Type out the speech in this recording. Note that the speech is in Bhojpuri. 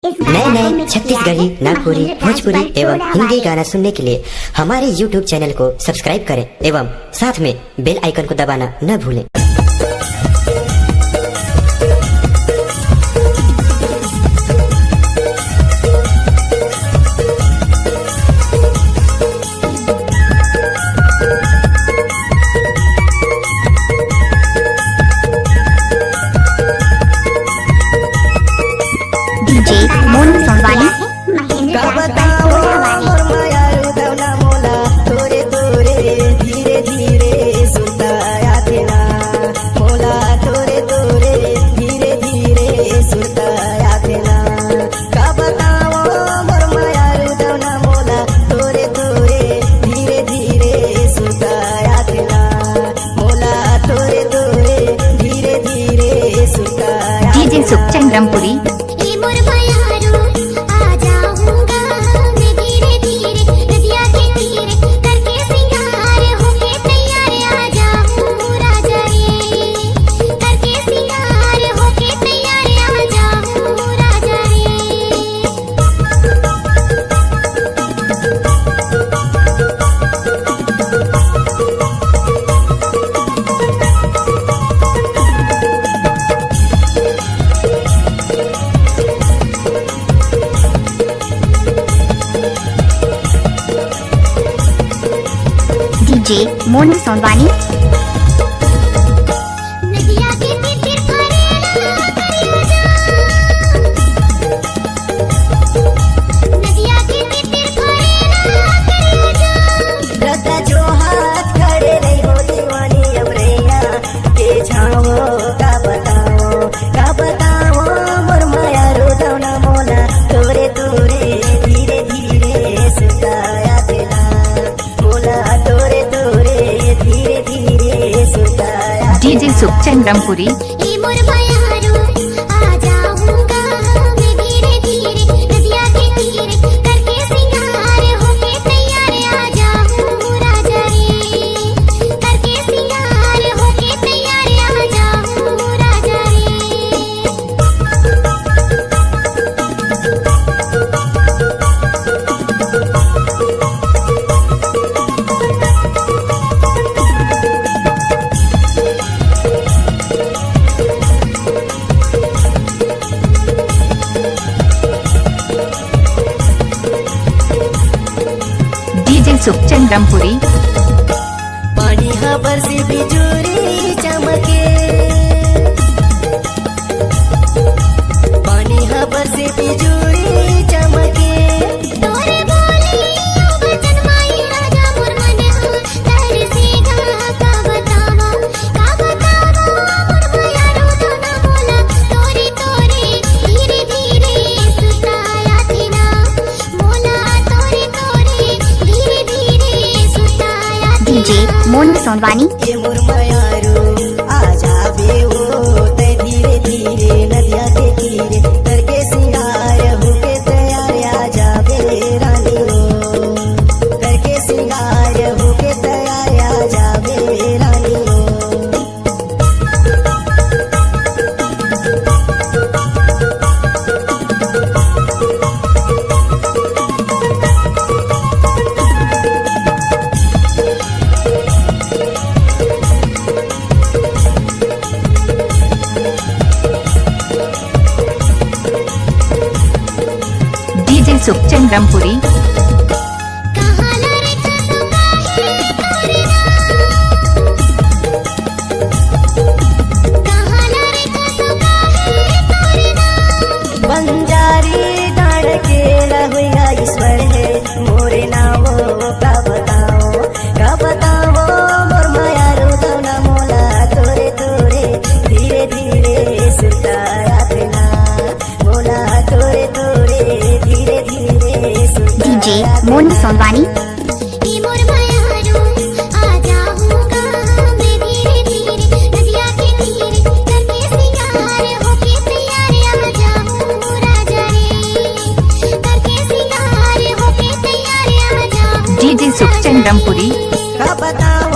नए नए छत्तीसगढ़ी, नागपुरी, भोजपुरी एवं हिंदी गाना सुनने के लिए हमारे YouTube चैनल को सब्सक्राइब करें एवं साथ में बेल आइकन को दबाना न भूलें। सुखचंद्रमपुरी डीजे मोनू सोनवानी डीजे सुखचंद्रमपुरी सुखचंद्रमपुरी पानी हबर से बिजुरी चमके, पानी हबर से बिजुरी चमके, तोरे बोली वचन माई राजा मोर मन हो तेरे से का बतावा मोर माया रो तो ना बोला तोरी तोरे धीरे धीरे सुताया थीना बोला तोरे तोरे डीजे मोनू सोनवानी मोर मायारो आजा बेओ ते धीरे धीरे नदिया के तीरे करके सिंगार होके तैयार आजा बे रानी हो करके सिंगार होके तैयार आजा बे रानी हो। डीजे सुखचंद्रमपुरी बंजारी डाड़ के रहुआ ईश्वर है मोरे नामो का बताओ मोर माया रो दौना मोला तोरे तोरे धीरे धीरे सुताया देना मोला तोरे तोरे धीरे धीरे डीजे मोनू सोनवानी का बताओ